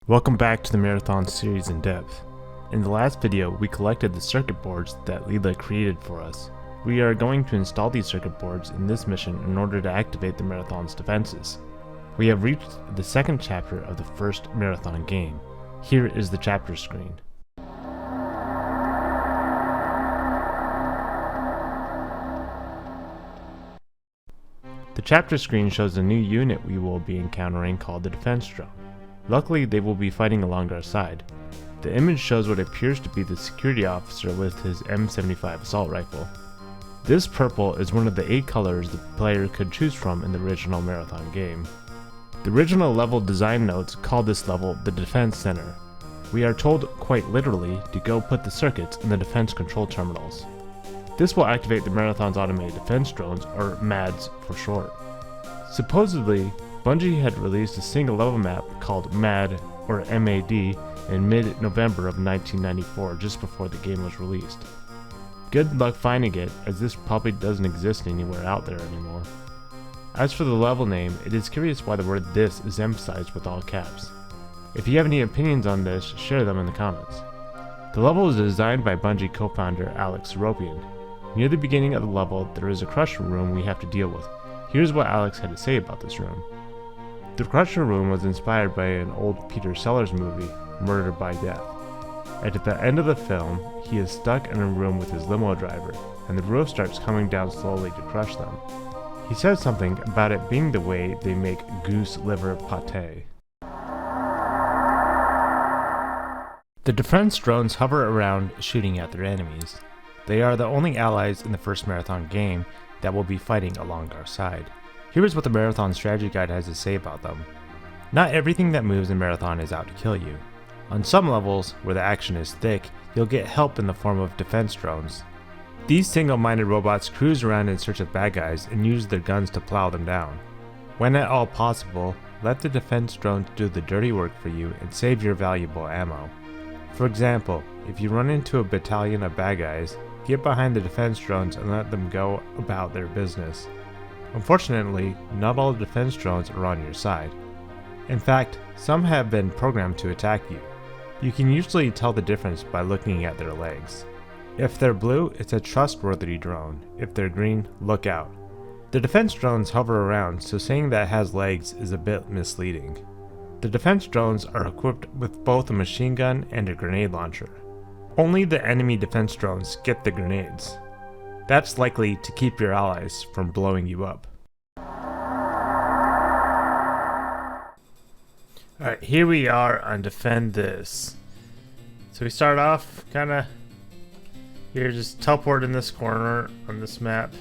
Welcome back to the Marathon series in depth. In the last video, we collected the circuit boards that Leela created for us. We are going to install these circuit boards in this mission in order to activate the Marathon's defenses. We have reached the second chapter of the first Marathon game. Here is the chapter screen. The chapter screen shows a new unit we will be encountering called the Defense Drone. Luckily, they will be fighting along our side. The image shows what appears to be the security officer with his M75 assault rifle. This purple is one of the 8 colors the player could choose from in the original Marathon game. The original level design notes called this level the Defense Center. We are told quite literally to go put the circuits in the defense control terminals. This will activate the Marathon's automated defense drones, or M.A.D.s for short. Supposedly, Bungie had released a single level map called M.A.D. or M.A.D. in mid-November of 1994, just before the game was released. Good luck finding it, as this probably doesn't exist anywhere out there anymore. As for the level name, it is curious why the word "this" is emphasized with all caps. If you have any opinions on this, share them in the comments. The level was designed by Bungie co-founder Alex Seropian. Near the beginning of the level, there is a crusher room we have to deal with. Here's what Alex had to say about this room. The crusher room was inspired by an old Peter Sellers movie, Murdered by Death. At the end of the film, he is stuck in a room with his limo driver, and the roof starts coming down slowly to crush them. He says something about it being the way they make goose liver pate. The defense drones hover around shooting at their enemies. They are the only allies in the first Marathon game that will be fighting along our side. Here is what the Marathon strategy guide has to say about them. Not everything that moves in Marathon is out to kill you. On some levels, where the action is thick, you'll get help in the form of defense drones. These single-minded robots cruise around in search of bad guys and use their guns to plow them down. When at all possible, let the defense drones do the dirty work for you and save your valuable ammo. For example, if you run into a battalion of bad guys, get behind the defense drones and let them go about their business. Unfortunately, not all defense drones are on your side. In fact, some have been programmed to attack you. You can usually tell the difference by looking at their legs. If they're blue, it's a trustworthy drone. If they're green, look out. The defense drones hover around, so saying that it has legs is a bit misleading. The defense drones are equipped with both a machine gun and a grenade launcher. Only the enemy defense drones get the grenades. That's likely to keep your allies from blowing you up. Alright, here we are on Defend This. So we start off kinda here, just teleport in this corner on this map.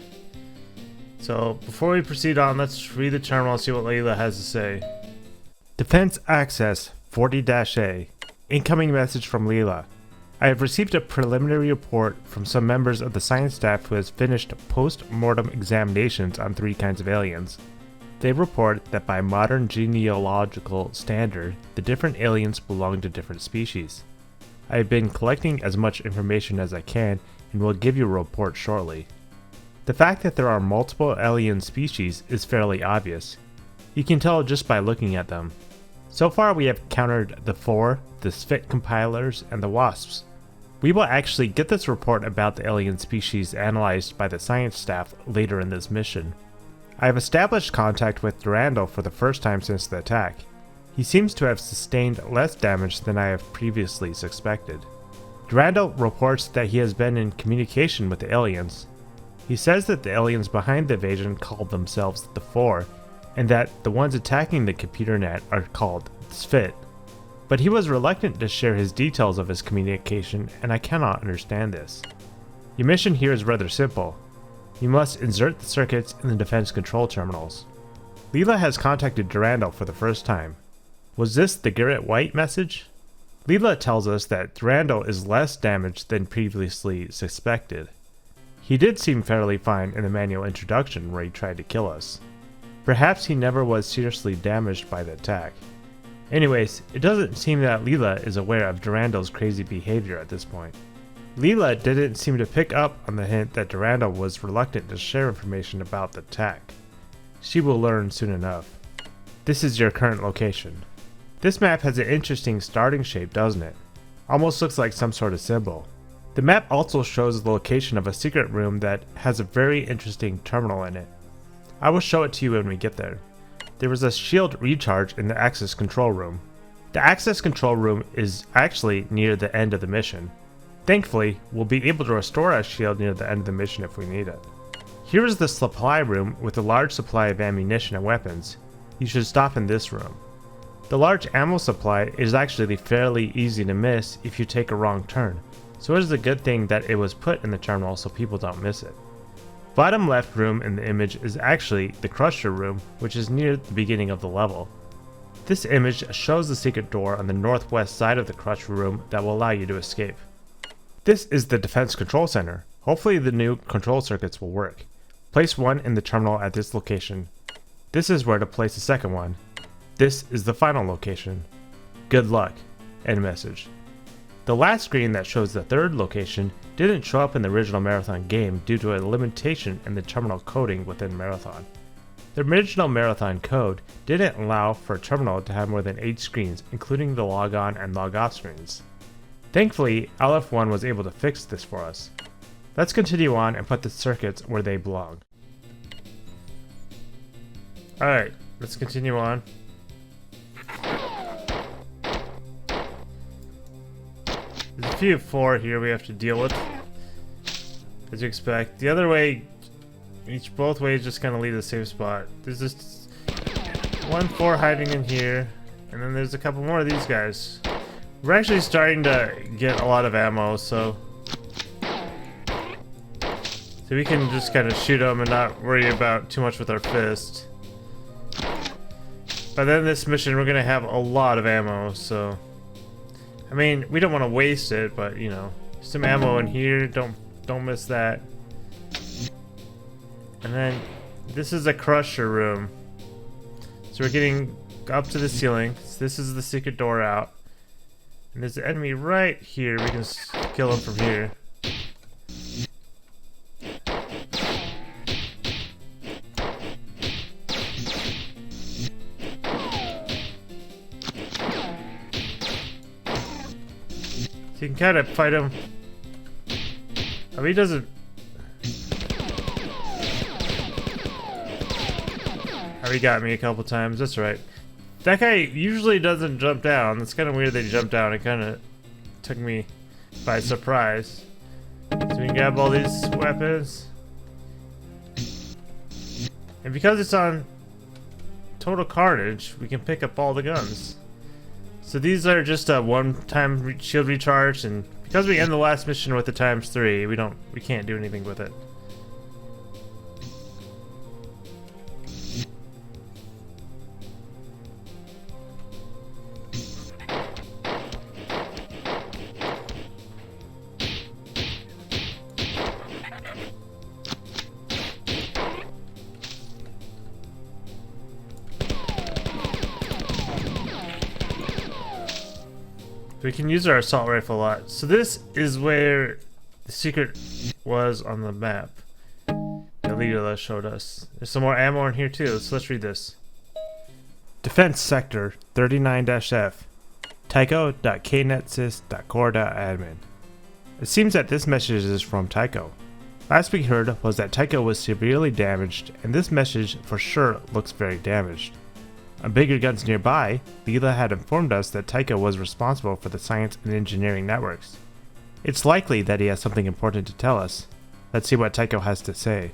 So before we proceed on, let's read the terminal and see what Leela has to say. Defense Access 40-A. Incoming message from Leela. I have received a preliminary report from some members of the science staff who has finished post-mortem examinations on 3 kinds of aliens. They report that by modern genealogical standard, the different aliens belong to different species. I have been collecting as much information as I can and will give you a report shortly. The fact that there are multiple alien species is fairly obvious. You can tell just by looking at them. So far we have encountered the 4, the Spit compilers, and the Wasps. We will actually get this report about the alien species analyzed by the science staff later in this mission. I have established contact with Durandal for the first time since the attack. He seems to have sustained less damage than I have previously suspected. Durandal reports that he has been in communication with the aliens. He says that the aliens behind the invasion called themselves the 4, and that the ones attacking the computer net are called Spit. But he was reluctant to share his details of his communication, and I cannot understand this. Your mission here is rather simple. You must insert the circuits in the defense control terminals. Leela has contacted Durandal for the first time. Was this the Garrett White message? Leela tells us that Durandal is less damaged than previously suspected. He did seem fairly fine in the manual introduction where he tried to kill us. Perhaps he never was seriously damaged by the attack. Anyways, it doesn't seem that Leela is aware of Durandal's crazy behavior at this point. Leela didn't seem to pick up on the hint that Durandal was reluctant to share information about the attack. She will learn soon enough. This is your current location. This map has an interesting starting shape, doesn't it? Almost looks like some sort of symbol. The map also shows the location of a secret room that has a very interesting terminal in it. I will show it to you when we get there. There was a shield recharge in the access control room. The access control room is actually near the end of the mission. Thankfully, we'll be able to restore our shield near the end of the mission if we need it. Here is the supply room with a large supply of ammunition and weapons. You should stop in this room. The large ammo supply is actually fairly easy to miss if you take a wrong turn, so it is a good thing that it was put in the terminal so people don't miss it. Bottom left room in the image is actually the crusher room, which is near the beginning of the level. This image shows the secret door on the northwest side of the crusher room that will allow you to escape. This is the defense control center. Hopefully the new control circuits will work. Place one in the terminal at this location. This is where to place the second one. This is the final location. Good luck. End message. The last screen that shows the third location didn't show up in the original Marathon game due to a limitation in the terminal coding within Marathon. The original Marathon code didn't allow for a terminal to have more than 8 screens, including the log on and log off screens. Thankfully, LF1 was able to fix this for us. Let's continue on and put the circuits where they belong. Alright, let's continue on. There's a few 4 here we have to deal with, as you expect. The other way, both ways just kind of lead to the same spot. There's just 1 4 hiding in here, and then there's a couple more of these guys. We're actually starting to get a lot of ammo, so we can just kind of shoot them and not worry about too much with our fist. By the end of this mission, we're gonna have a lot of ammo, so I mean, we don't want to waste it, but you know, some ammo in here. Don't miss that. And then this is a crusher room, so we're getting up to the ceiling. So this is the secret door out, and there's an enemy right here. We can kill him from here. You can kind of fight him. I mean, he doesn't. Oh, he got me a couple times. That's right. That guy usually doesn't jump down. It's kind of weird that he jumped down. It kind of took me by surprise. So we can grab all these weapons. And because it's on Total Carnage, we can pick up all the guns. So these are just a one-time shield recharge, and because we end the last mission with the ×3, we can't do anything with it. We can use our assault rifle a lot. So this is where the secret was on the map that Leela showed us. There's some more ammo in here too, so let's read this. Defense Sector 39-F Tycho.knetsys.core.admin. It seems that this message is from Tycho. Last we heard was that Tycho was severely damaged, and this message for sure looks very damaged. On Bigger Guns Nearby, Leela had informed us that Tycho was responsible for the science and engineering networks. It's likely that he has something important to tell us. Let's see what Tycho has to say.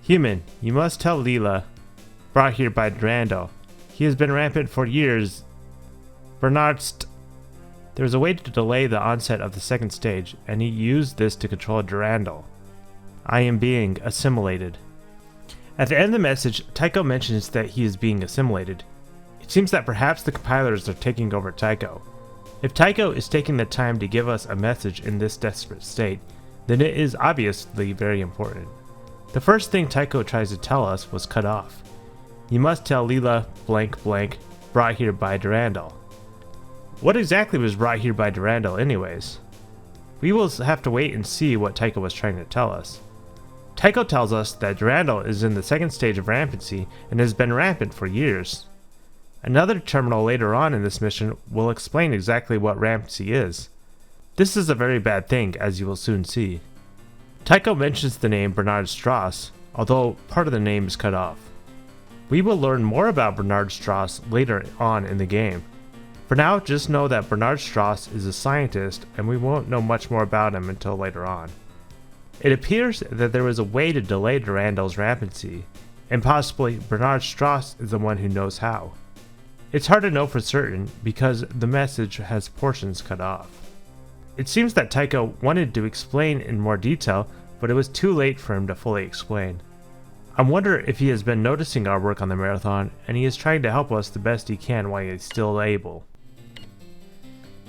Human, you must tell Leela. Brought here by Durandal. He has been rampant for years. Bernardst. There was a way to delay the onset of the second stage, and he used this to control Durandal. I am being assimilated. At the end of the message, Tycho mentions that he is being assimilated. It seems that perhaps the compilers are taking over Tycho. If Tycho is taking the time to give us a message in this desperate state, then it is obviously very important. The first thing Tycho tries to tell us was cut off. You must tell Leela blank blank brought here by Durandal. What exactly was brought here by Durandal anyways? We will have to wait and see what Tycho was trying to tell us. Tycho tells us that Durandal is in the second stage of rampancy and has been rampant for years. Another terminal later on in this mission will explain exactly what Rampancy is. This is a very bad thing, as you will soon see. Tycho mentions the name Bernard Strauss, although part of the name is cut off. We will learn more about Bernard Strauss later on in the game. For now, just know that Bernard Strauss is a scientist, and we won't know much more about him until later on. It appears that there was a way to delay Durandal's rampancy, and possibly Bernard Strauss is the one who knows how. It's hard to know for certain because the message has portions cut off. It seems that Tycho wanted to explain in more detail, but it was too late for him to fully explain. I wonder if he has been noticing our work on the marathon, and he is trying to help us the best he can while he is still able.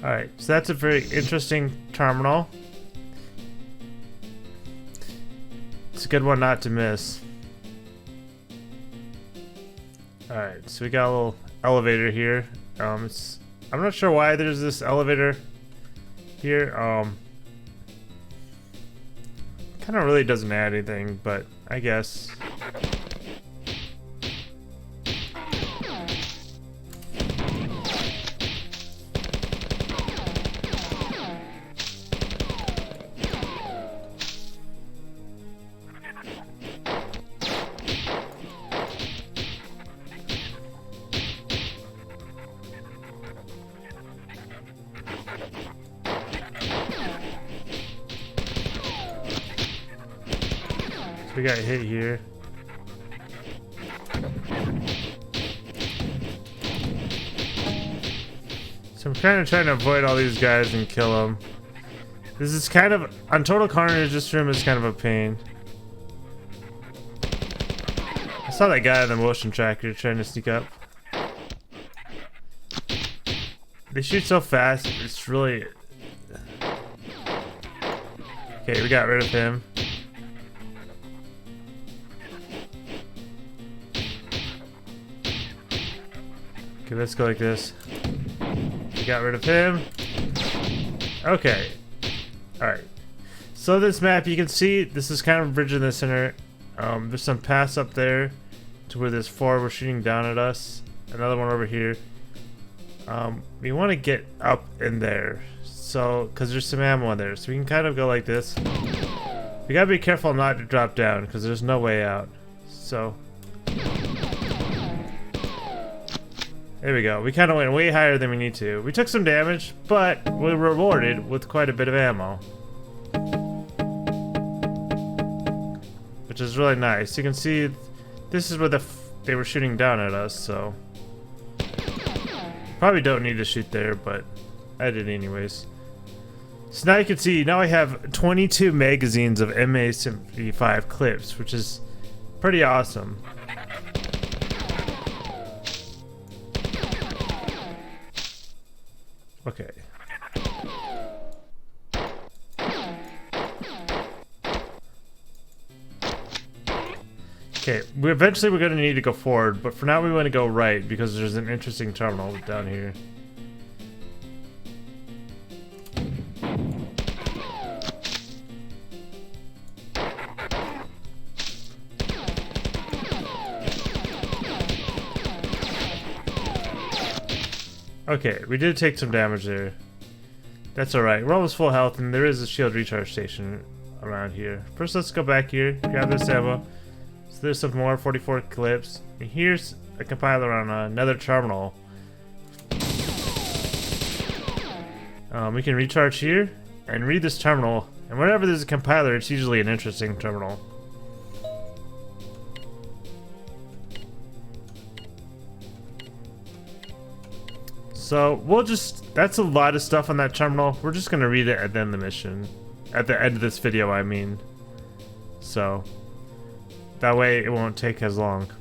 Alright, so that's a very interesting terminal. It's a good one not to miss. Alright, so we got a little elevator here. I'm not sure why there's this elevator here. Kind of really doesn't add anything, but I guess. We got hit here. So I'm kind of trying to avoid all these guys and kill them. This is kind of, on Total Carnage, this room is kind of a pain. I saw that guy on the motion tracker trying to sneak up. They shoot so fast, it's really... Okay, we got rid of him. Okay, let's go like this. We got rid of him. Okay. Alright. So this map, you can see this is kind of a bridge in the center. There's some paths up there to where there's 4 were shooting down at us. Another one over here. We want to get up in there. So, because there's some ammo in there. So we can kind of go like this. We gotta be careful not to drop down because there's no way out. So... there we go. We kind of went way higher than we need to. We took some damage, but we were rewarded with quite a bit of ammo. Which is really nice. You can see this is where they were shooting down at us, so... probably don't need to shoot there, but I did anyways. So now you can see, now I have 22 magazines of M.A.D. clips, which is pretty awesome. Okay. Okay, eventually we're going to need to go forward, but for now we want to go right because there's an interesting terminal down here. Okay, we did take some damage there. That's alright. We're almost full health, and there is a shield recharge station around here. First, let's go back here, grab this ammo. So there's some more 44 clips. And here's a compiler on another terminal. We can recharge here and read this terminal. And whenever there's a compiler, it's usually an interesting terminal. So we'll just, that's a lot of stuff on that terminal. We're just gonna read it at the end of the mission. At the end of this video, I mean. So that way it won't take as long.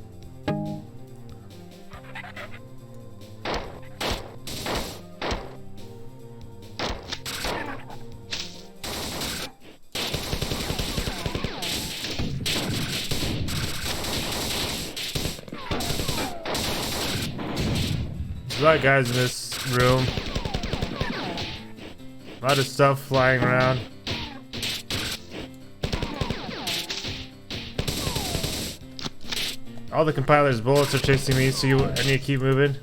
There's a lot of guys in this room. A lot of stuff flying around. all the compiler's bullets are chasing me, so I need to keep moving.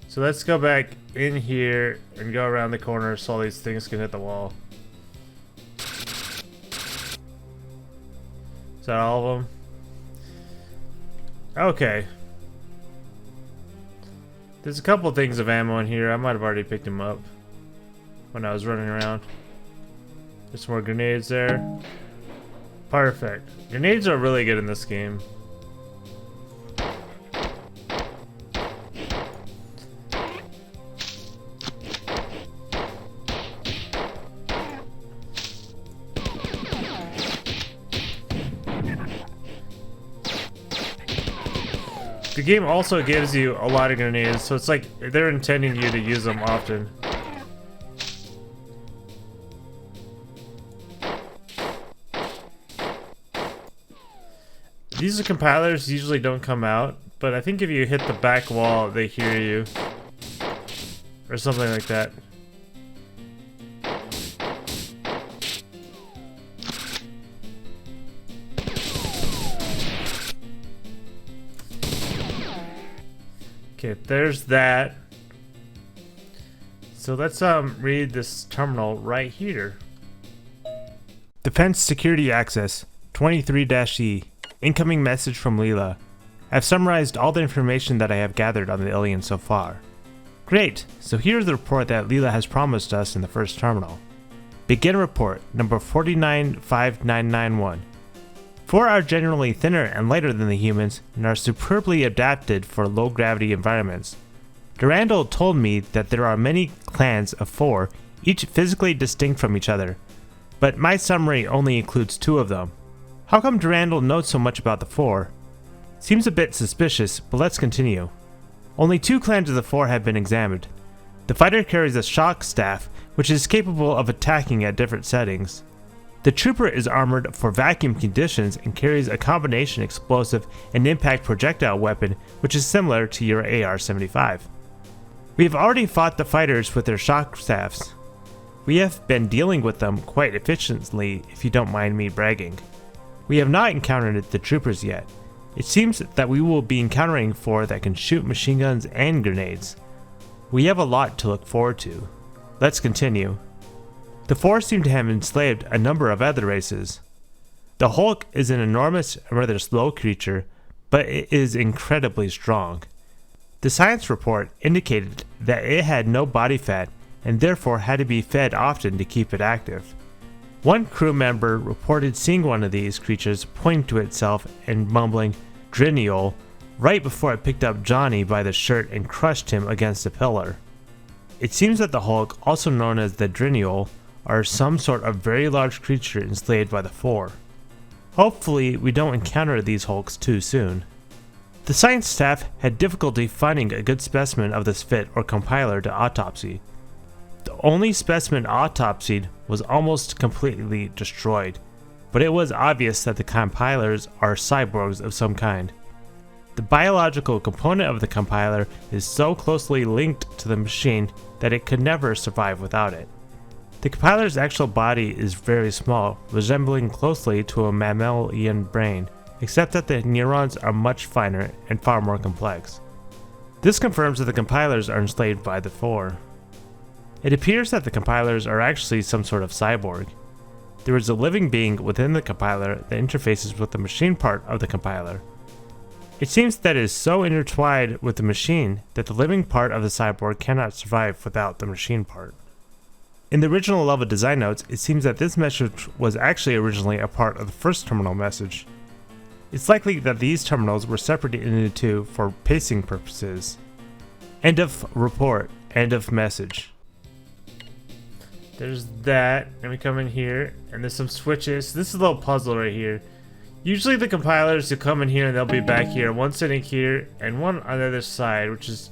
So let's go back in here and go around the corner so all these things can hit the wall. Is that all of them? Okay. There's a couple things of ammo in here. I might have already picked them up when I was running around. There's some more grenades there. Perfect. Grenades are really good in this game. The game also gives you a lot of grenades, so it's like they're intending you to use them often. These compilers usually don't come out, but I think if you hit the back wall, they hear you. Or something like that. Okay, there's that. So let's read this terminal right here. Defense Security Access 23-E. Incoming message from Leela. I've summarized all the information that I have gathered on the alien so far. Great, so here's the report that Leela has promised us in the first terminal. Begin report, number 495991. 4 are generally thinner and lighter than the humans and are superbly adapted for low-gravity environments. Durandal told me that there are many clans of 4, each physically distinct from each other, but my summary only includes 2 of them. How come Durandal knows so much about the 4? Seems a bit suspicious, but let's continue. Only 2 clans of the 4 have been examined. The fighter carries a shock staff, which is capable of attacking at different settings. The trooper is armored for vacuum conditions and carries a combination explosive and impact projectile weapon, which is similar to your AR-75. We have already fought the fighters with their shock staffs. We have been dealing with them quite efficiently, if you don't mind me bragging. We have not encountered the troopers yet. It seems that we will be encountering 4 that can shoot machine guns and grenades. We have a lot to look forward to. Let's continue. The 4 seem to have enslaved a number of other races. The Hulk is an enormous and rather slow creature, but it is incredibly strong. The science report indicated that it had no body fat and therefore had to be fed often to keep it active. One crew member reported seeing one of these creatures pointing to itself and mumbling "Driniol" right before it picked up Johnny by the shirt and crushed him against a pillar. It seems that the Hulk, also known as the Driniol, are some sort of very large creature enslaved by the 4. Hopefully we don't encounter these Hulks too soon. The science staff had difficulty finding a good specimen of this fit or compiler to autopsy. The only specimen autopsied was almost completely destroyed, but it was obvious that the compilers are cyborgs of some kind. The biological component of the compiler is so closely linked to the machine that it could never survive without it. The compiler's actual body is very small, resembling closely to a mammalian brain, except that the neurons are much finer and far more complex. This confirms that the compilers are enslaved by the 4. It appears that the compilers are actually some sort of cyborg. There is a living being within the compiler that interfaces with the machine part of the compiler. It seems that it is so intertwined with the machine that the living part of the cyborg cannot survive without the machine part. In the original level design notes, it seems that this message was actually originally a part of the first terminal message. It's likely that these terminals were separated into 2 for pacing purposes. End of report. End of message. There's that, and we come in here, and there's some switches. This is a little puzzle right here. Usually the compilers will come in here and they'll be back here, one sitting here and one on the other side, which is,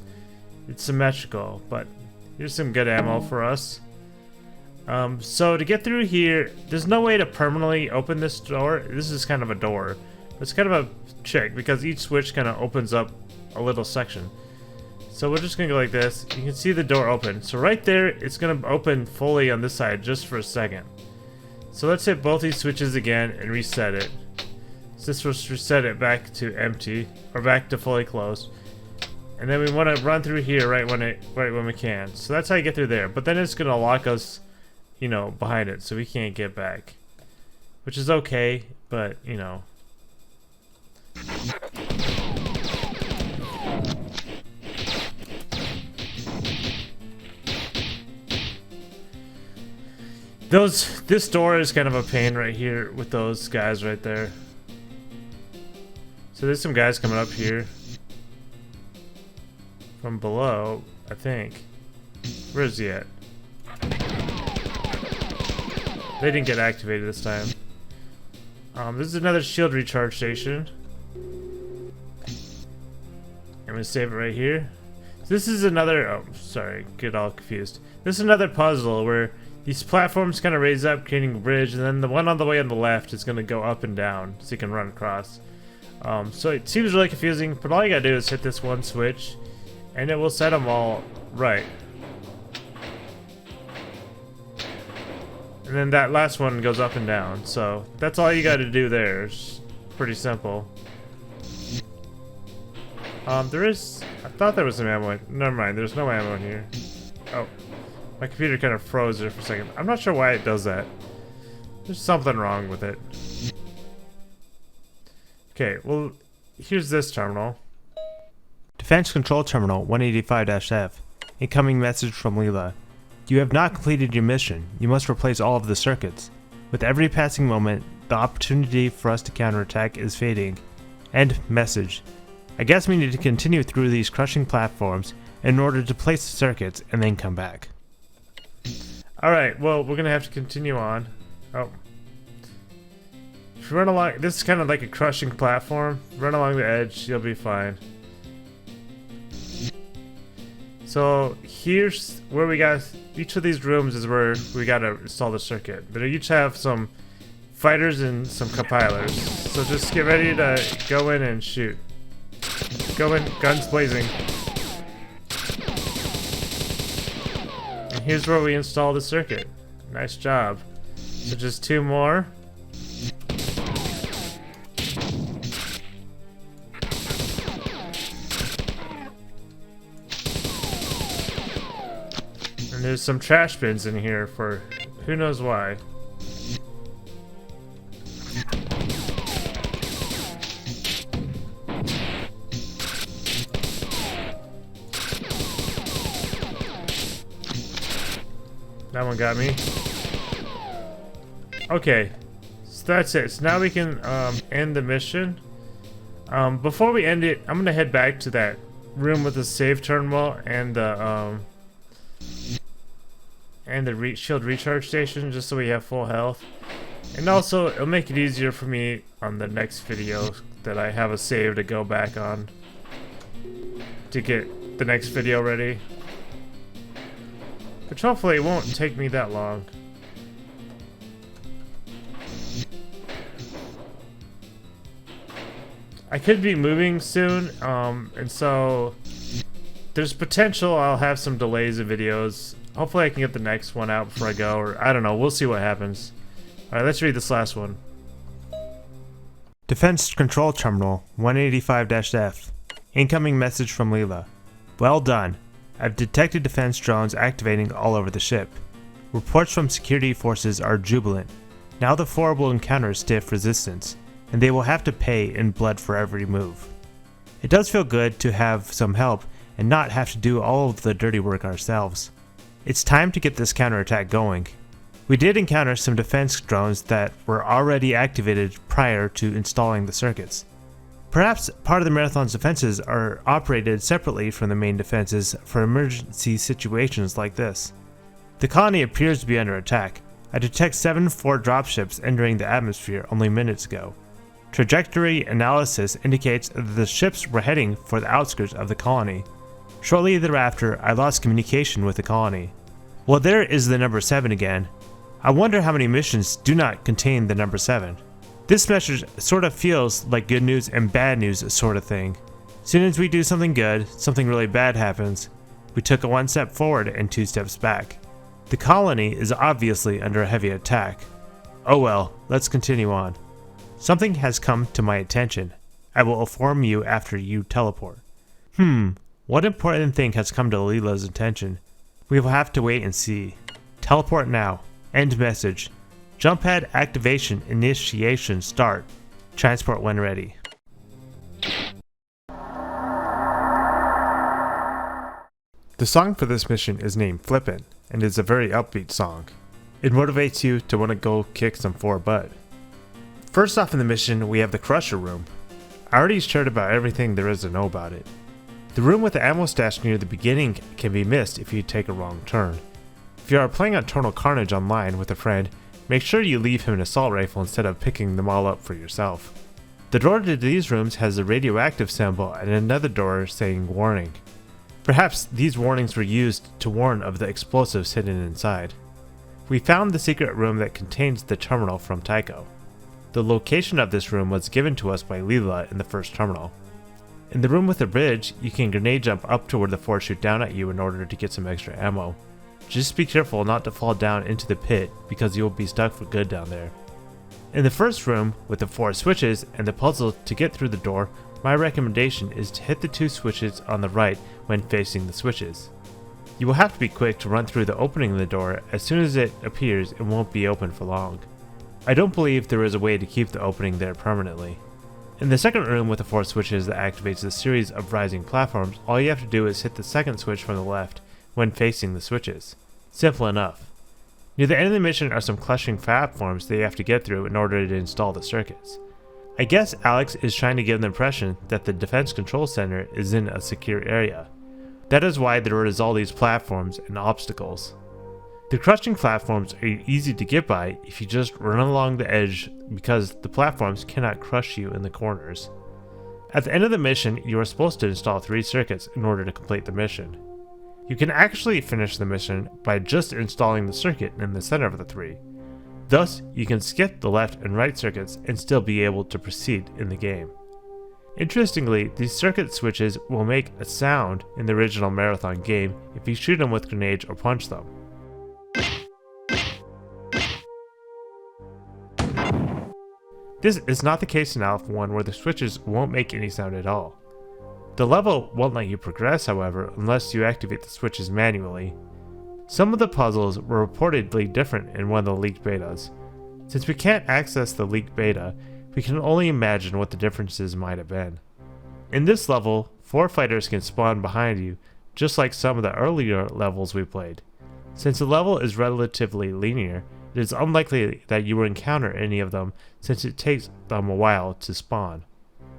it's symmetrical, but here's some good ammo for us. So to get through here, there's no way to permanently open this door. This is kind of a door. It's kind of a trick because each switch kind of opens up a little section. So we're just gonna go like this. You can see the door open. So right there, it's gonna open fully on this side just for a second. So let's hit both these switches again and reset it. So this will reset it back to empty, or back to fully closed. And then we want to run through here right when we can. So that's how you get through there. But then it's gonna lock us, you know, behind it, so we can't get back. Which is okay, but you know. This door is kind of a pain right here with those guys right there. So there's some guys coming up here from below, I think. Where is he at? They didn't get activated this time. This is another shield recharge station. I'm gonna save it right here. This is another, oh sorry, get all confused. This is another puzzle where these platforms kind of raise up, creating a bridge, and then the one on the way on the left is gonna go up and down, so you can run across. So it seems really confusing, but all you gotta do is hit this one switch, and it will set them all right. And then that last one goes up and down, so that's all you gotta do there. It's pretty simple. There is, I thought there was some ammo. Never mind, there's no ammo in here. Oh, my computer kind of froze there for a second. I'm not sure why it does that. There's something wrong with it. Okay, well, here's this terminal. Defense Control Terminal 185-F. Incoming message from Leela. You have not completed your mission. You must replace all of the circuits. With every passing moment, the opportunity for us to counterattack is fading. End message. I guess we need to continue through these crushing platforms in order to place the circuits and then come back. Alright, well, we're gonna have to continue on. Oh. If you run along, this is kind of like a crushing platform. Run along the edge, you'll be fine. So here's where we got, each of these rooms is where we gotta install the circuit. But they each have some fighters and some compilers. So just get ready to go in and shoot. Go in, guns blazing. And here's where we install the circuit. Nice job. So just two more. And there's some trash bins in here for who knows why. That one got me. Okay, so that's it. So now we can end the mission. Before we end it, I'm gonna head back to that room with the save terminal and the shield recharge station, just so we have full health. And also, it'll make it easier for me on the next video that I have a save to go back on to get the next video ready. Which hopefully it won't take me that long. I could be moving soon, and so there's potential I'll have some delays in videos. Hopefully I can get the next one out before I go, or I don't know, we'll see what happens. Alright, let's read this last one. Defense Control Terminal 185-F. Incoming message from Leela. Well done. I've detected defense drones activating all over the ship. Reports from security forces are jubilant. Now the four will encounter stiff resistance, and they will have to pay in blood for every move. It does feel good to have some help and not have to do all of the dirty work ourselves. It's time to get this counterattack going. We did encounter some defense drones that were already activated prior to installing the circuits. Perhaps part of the Marathon's defenses are operated separately from the main defenses for emergency situations like this. The colony appears to be under attack. I detect 7 4 dropships entering the atmosphere only minutes ago. Trajectory analysis indicates that the ships were heading for the outskirts of the colony. Shortly thereafter, I lost communication with the colony. Well, there is the number 7 again. I wonder how many missions do not contain the number 7. This message sort of feels like good news and bad news sort of thing. Soon as we do something good, something really bad happens. We took 1 step forward and 2 steps back. The colony is obviously under a heavy attack. Oh well, let's continue on. Something has come to my attention. I will inform you after you teleport. What important thing has come to Leela's attention? We will have to wait and see. Teleport now. End message. Jump pad activation initiation start. Transport when ready. The song for this mission is named Flippin' and is a very upbeat song. It motivates you to want to go kick some butt. First off in the mission, we have the Crusher Room. I already shared about everything there is to know about it. The room with the ammo stash near the beginning can be missed if you take a wrong turn. If you are playing Eternal Carnage online with a friend, make sure you leave him an assault rifle instead of picking them all up for yourself. The door to these rooms has a radioactive symbol and another door saying warning. Perhaps these warnings were used to warn of the explosives hidden inside. We found the secret room that contains the terminal from Tycho. The location of this room was given to us by Leela in the first terminal. In the room with the bridge, you can grenade jump up to where the four shoot down at you in order to get some extra ammo. Just be careful not to fall down into the pit because you will be stuck for good down there. In the first room with the 4 switches and the puzzle to get through the door, my recommendation is to hit the 2 switches on the right when facing the switches. You will have to be quick to run through the opening of the door. As soon as it appears, it won't be open for long. I don't believe there is a way to keep the opening there permanently. In the second room with the 4 switches that activates a series of rising platforms, all you have to do is hit the second switch from the left when facing the switches. Simple enough. Near the end of the mission are some clustering platforms that you have to get through in order to install the circuits. I guess Alex is trying to give the impression that the Defense Control Center is in a secure area. That is why there is all these platforms and obstacles. The crushing platforms are easy to get by if you just run along the edge because the platforms cannot crush you in the corners. At the end of the mission, you are supposed to install 3 circuits in order to complete the mission. You can actually finish the mission by just installing the circuit in the center of the 3. Thus, you can skip the left and right circuits and still be able to proceed in the game. Interestingly, these circuit switches will make a sound in the original Marathon game if you shoot them with grenades or punch them. This is not the case in Alpha 1 where the switches won't make any sound at all. The level won't let you progress, however, unless you activate the switches manually. Some of the puzzles were reportedly different in one of the leaked betas. Since we can't access the leaked beta, we can only imagine what the differences might have been. In this level, 4 fighters can spawn behind you, just like some of the earlier levels we played. Since the level is relatively linear, it is unlikely that you will encounter any of them since it takes them a while to spawn.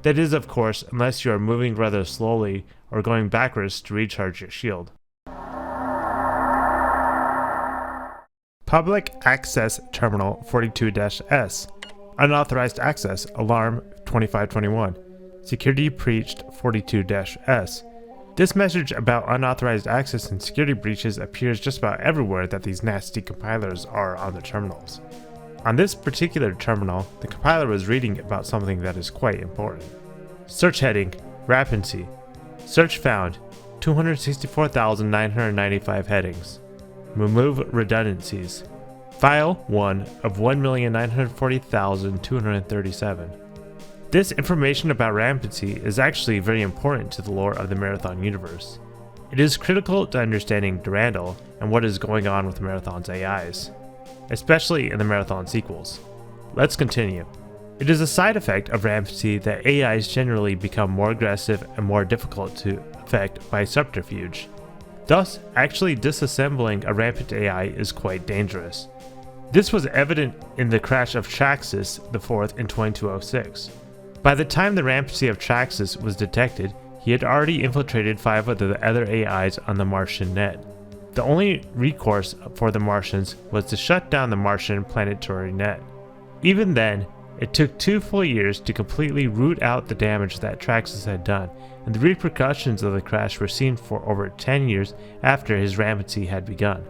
That is, of course, unless you are moving rather slowly or going backwards to recharge your shield. Public Access Terminal 42-S. Unauthorized Access Alarm 2521. Security Breached 42-S. This message about unauthorized access and security breaches appears just about everywhere that these nasty compilers are on the terminals. On this particular terminal, the compiler was reading about something that is quite important. Search heading, Rampancy. Search found, 264,995 headings. Remove redundancies. File 1 of 1,940,237. This information about Rampancy is actually very important to the lore of the Marathon universe. It is critical to understanding Durandal and what is going on with Marathon's AIs, especially in the Marathon sequels. Let's continue. It is a side effect of Rampancy that AIs generally become more aggressive and more difficult to affect by subterfuge. Thus, actually disassembling a rampant AI is quite dangerous. This was evident in the crash of Traxxas IV in 2206. By the time the rampancy of Traxxas was detected, he had already infiltrated 5 of the other AIs on the Martian net. The only recourse for the Martians was to shut down the Martian planetary net. Even then, it took 2 full years to completely root out the damage that Traxxas had done, and the repercussions of the crash were seen for over 10 years after his rampancy had begun.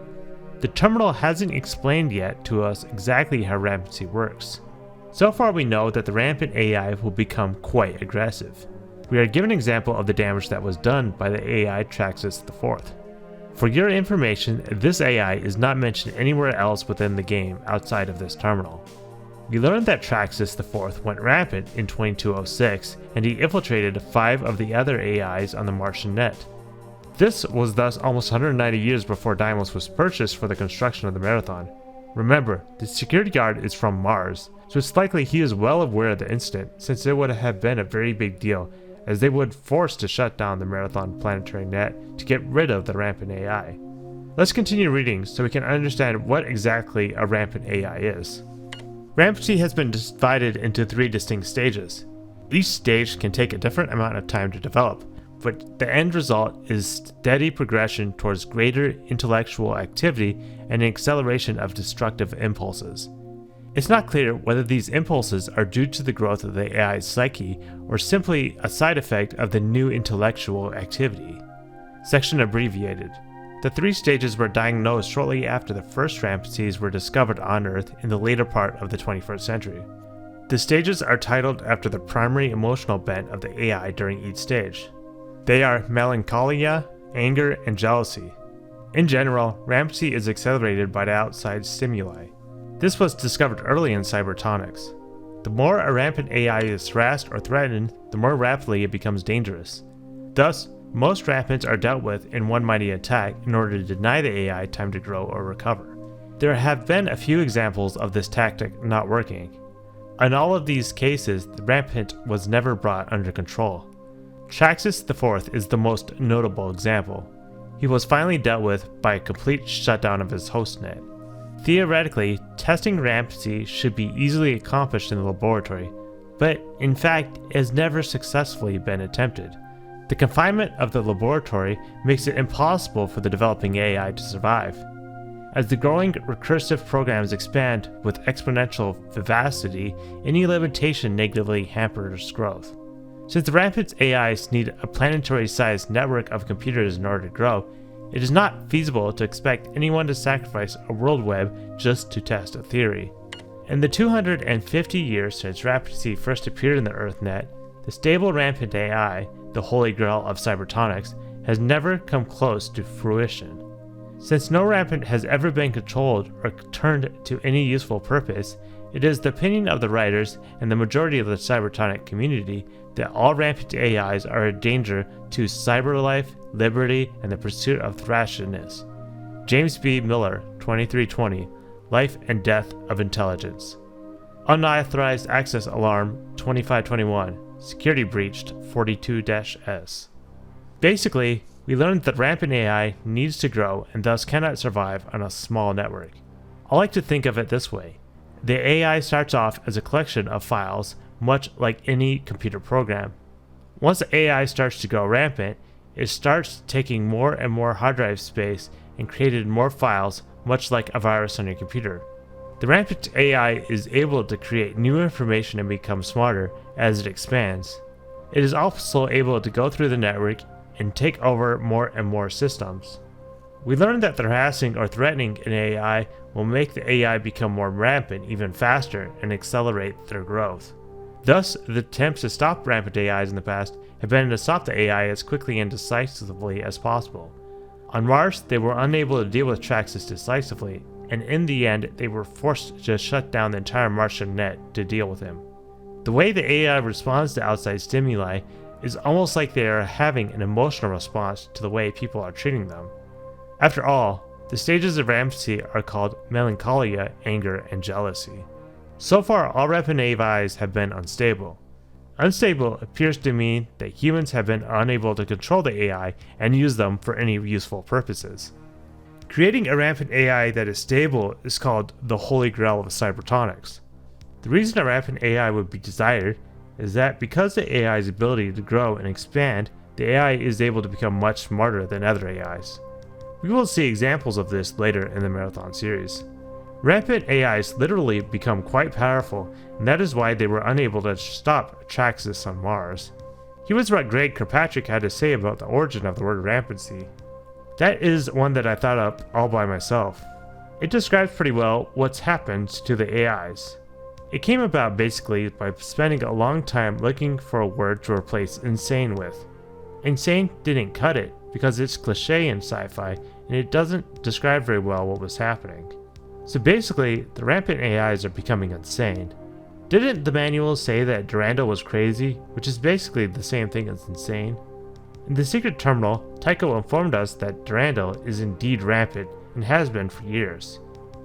The terminal hasn't explained yet to us exactly how rampancy works. So far we know that the rampant AI will become quite aggressive. We are given an example of the damage that was done by the AI Traxxas IV. For your information, this AI is not mentioned anywhere else within the game outside of this terminal. we learned that Traxxas IV went rampant in 2206, and he infiltrated 5 of the other AIs on the Martian net. This was thus almost 190 years before Deimos was purchased for the construction of the Marathon. Remember, the security guard is from Mars, so it's likely he is well aware of the incident, since it would have been a very big deal, as they would force to shut down the Marathon planetary net to get rid of the rampant AI. Let's continue reading so we can understand what exactly a rampant AI is. Rampancy has been divided into 3 distinct stages. Each stage can take a different amount of time to develop, but the end result is steady progression towards greater intellectual activity and an acceleration of destructive impulses. It's not clear whether these impulses are due to the growth of the AI's psyche or simply a side effect of the new intellectual activity. Section abbreviated. The 3 stages were diagnosed shortly after the first rampancies were discovered on Earth in the later part of the 21st century. The stages are titled after the primary emotional bent of the AI during each stage. They are melancholia, anger, and jealousy. In general, rampancy is accelerated by the outside stimuli. This was discovered early in cybertronics. The more a rampant AI is harassed or threatened, the more rapidly it becomes dangerous. Thus, most rampants are dealt with in one mighty attack in order to deny the AI time to grow or recover. There have been a few examples of this tactic not working. In all of these cases, the rampant was never brought under control. Traxxas IV is the most notable example. He was finally dealt with by a complete shutdown of his hostnet. Theoretically, testing rampancy should be easily accomplished in the laboratory, but in fact it has never successfully been attempted. The confinement of the laboratory makes it impossible for the developing AI to survive. As the growing recursive programs expand with exponential vivacity, any limitation negatively hampers growth. Since the rampant AIs need a planetary-sized network of computers in order to grow, it is not feasible to expect anyone to sacrifice a world web just to test a theory. In the 250 years since rampancy first appeared in the EarthNet, the stable rampant AI, the holy grail of cybertronics, has never come close to fruition. Since no rampant has ever been controlled or turned to any useful purpose, it is the opinion of the writers and the majority of the cybertronic community that all rampant AIs are a danger to cyberlife, liberty, and the pursuit of thrashiness. James B. Miller, 2320, Life and Death of Intelligence. Unauthorized Access Alarm 2521, Security Breached 42-S. Basically, we learned that rampant AI needs to grow and thus cannot survive on a small network. I like to think of it this way. The AI starts off as a collection of files, much like any computer program. Once the AI starts to go rampant, it starts taking more and more hard drive space and created more files, much like a virus on your computer. The rampant AI is able to create new information and become smarter as it expands. It is also able to go through the network and take over more and more systems. We learned that harassing or threatening an AI will make the AI become more rampant even faster and accelerate their growth. Thus, the attempts to stop rampant AIs in the past have been to stop the AI as quickly and decisively as possible. On Mars, they were unable to deal with Traxxas decisively, and in the end, they were forced to shut down the entire Martian net to deal with him. The way the AI responds to outside stimuli is almost like they are having an emotional response to the way people are treating them. After all, the stages of rampancy are called melancholia, anger, and jealousy. So far, all rampant AIs have been unstable. Unstable appears to mean that humans have been unable to control the AI and use them for any useful purposes. Creating a rampant AI that is stable is called the holy grail of cybertronics. The reason a rampant AI would be desired is that because the AI's ability to grow and expand, the AI is able to become much smarter than other AIs. We will see examples of this later in the Marathon series. Rampant AIs literally become quite powerful, and that is why they were unable to stop Traxxas on Mars. Here was what Greg Kirkpatrick had to say about the origin of the word rampancy. That is one that I thought up all by myself. It describes pretty well what's happened to the AIs. It came about basically by spending a long time looking for a word to replace insane with. Insane didn't cut it because it's cliché in sci-fi and it doesn't describe very well what was happening. So basically, the rampant AIs are becoming insane. Didn't the manual say that Durandal was crazy, which is basically the same thing as insane? In the secret terminal, Tycho informed us that Durandal is indeed rampant and has been for years.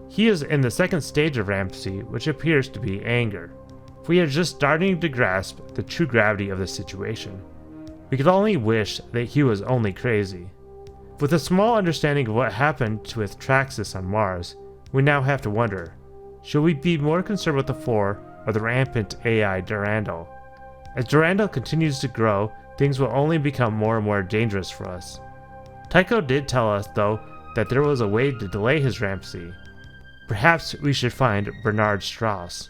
He is in the second stage of rampancy, which appears to be anger. We are just starting to grasp the true gravity of the situation. We could only wish that he was only crazy. With a small understanding of what happened with Traxxas on Mars, we now have to wonder, should we be more concerned with the 4 or the rampant AI Durandal? As Durandal continues to grow, things will only become more and more dangerous for us. Tycho did tell us, though, that there was a way to delay his rampancy. Perhaps we should find Bernard Strauss.